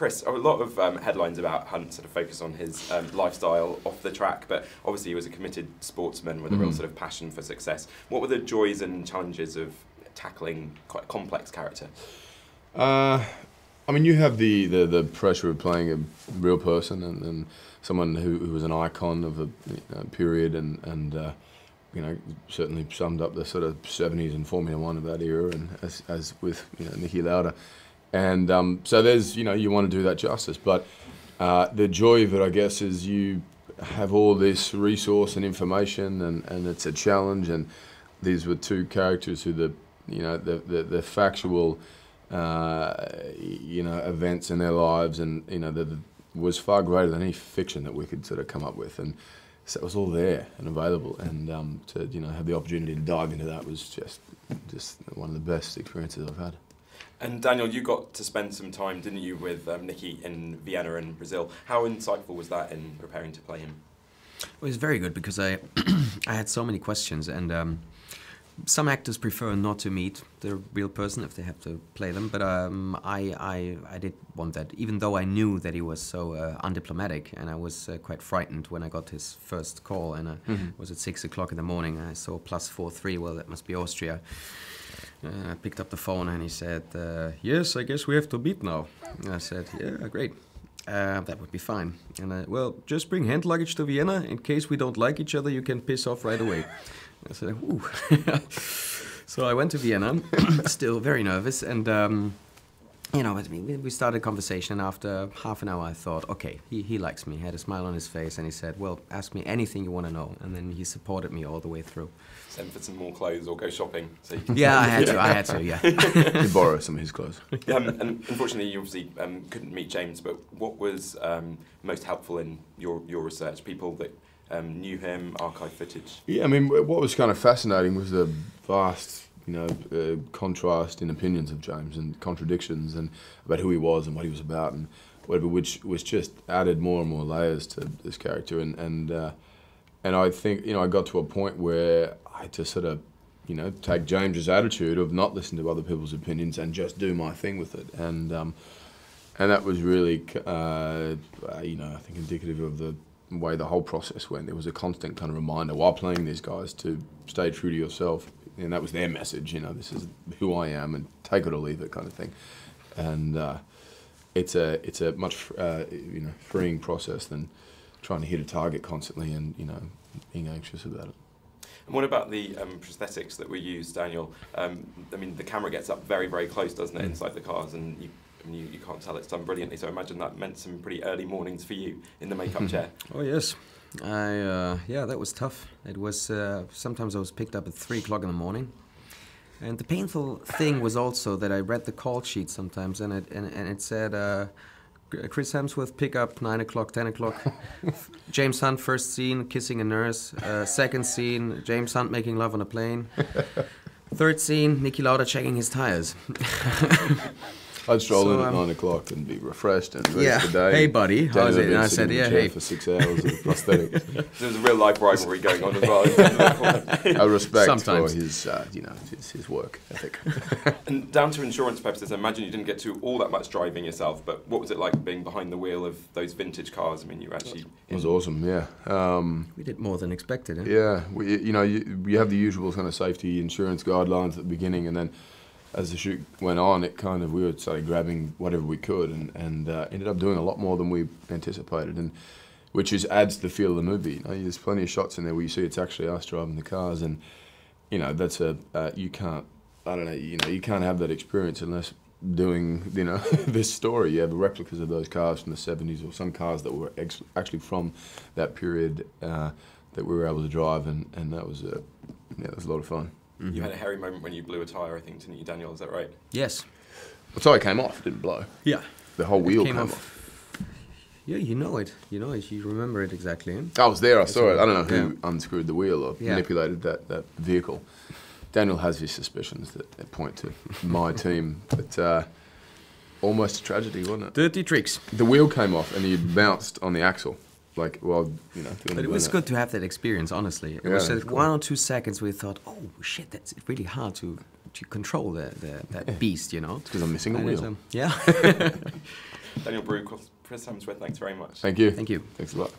Chris, a lot of headlines about Hunt sort of focus on his lifestyle off the track, but obviously he was a committed sportsman with a real sort of passion for success. What were the joys and challenges of tackling quite a complex character? I mean, you have the pressure of playing a real person and someone who was an icon of a period and you know, certainly summed up the sort of 70s and Formula One of that era, and as with Niki Lauda, and so there's you want to do that justice, but the joy of it, I guess, is you have all this resource and information, and it's a challenge, and these were two characters who the factual events in their lives, and was far greater than any fiction that we could sort of come up with, and so it was all there and available, and to have the opportunity to dive into that was just one of the best experiences I've had. And Daniel, you got to spend some time, didn't you, with Niki in Vienna and Brazil? How insightful was that in preparing to play him? It was very good because I I had so many questions, and some actors prefer not to meet the real person if they have to play them, but I did want that, even though I knew that he was so undiplomatic, and I was quite frightened when I got his first call, and it was at 6 o'clock in the morning. I saw +43, well, that must be Austria. I picked up the phone and he said, yes, I guess we have to meet now. And I said, yeah, great. That would be fine. And well, just bring hand luggage to Vienna. In case we don't like each other, you can piss off right away. I said, ooh. So I went to Vienna, still very nervous, and we started a conversation. After half an hour, I thought, okay, he likes me. He had a smile on his face, and he said, well, ask me anything you want to know. And then he supported me all the way through. Send for some more clothes or go shopping. So you can yeah, I had to, yeah. You borrow some of his clothes. And unfortunately, you obviously couldn't meet James, but what was most helpful in your research? People that knew him, archive footage? Yeah, I mean, what was kind of fascinating was the vast, contrast in opinions of James and contradictions and about who he was and what he was about and whatever, which just added more and more layers to this character. And I think, I got to a point where I had to sort of, take James's attitude of not listen to other people's opinions and just do my thing with it. And that was really, I think indicative of the way the whole process went. There was a constant kind of reminder while playing these guys to stay true to yourself, and that was their message. This is who I am, and take it or leave it, kind of thing. And it's a much freeing process than trying to hit a target constantly and being anxious about it. And what about the prosthetics that were used, Daniel? I mean, the camera gets up very, very close, doesn't it, inside the cars, and you can't tell it's done brilliantly, so I imagine that meant some pretty early mornings for you in the makeup chair. Oh yes, yeah, that was tough. It was sometimes I was picked up at 3 o'clock in the morning, and the painful thing was also that I read the call sheet sometimes, and it said Chris Hemsworth pick up 9 o'clock, 10 o'clock. James Hunt first scene kissing a nurse. Second scene James Hunt making love on a plane. Third scene Niki Lauda checking his tires. I'd stroll in at 9 o'clock and be refreshed and ready for the day. Hey, buddy, how's it? And I said, yeah, hey. For 6 hours of prosthetics. There's a real life rivalry going on as well. I respect for his work ethic. And down to insurance purposes, I imagine you didn't get to all that much driving yourself, but what was it like being behind the wheel of those vintage cars? I mean, you actually... It was awesome, yeah. We did more than expected, eh? Yeah, you have the usual kind of safety insurance guidelines at the beginning, and then as the shoot went on, we were started grabbing whatever we could, and ended up doing a lot more than we anticipated, and which adds to the feel of the movie. There's plenty of shots in there where you see it's actually us driving the cars, and that's you can't have that experience unless doing this story. You have replicas of those cars from the 70s, or some cars that were actually from that period that we were able to drive, and that was a lot of fun. You had a hairy moment when you blew a tyre, I think, didn't you, Daniel? Is that right? Yes. The tyre came off, it didn't blow. Yeah. The whole wheel came off. Yeah, you know it. You remember it exactly. Eh? I was there, I saw it. I don't know who unscrewed the wheel or manipulated that vehicle. Daniel has his suspicions that point to my team, but almost a tragedy, wasn't it? Dirty tricks. The wheel came off and he bounced on the axle. But it was good to have that experience, honestly. It was cool. 1 or 2 seconds we thought, oh shit, that's really hard to control that beast, It's because I'm missing a wheel. yeah. Daniel Brühl, Chris Hemsworth, thanks very much. Thank you. Thank you. Thanks a lot.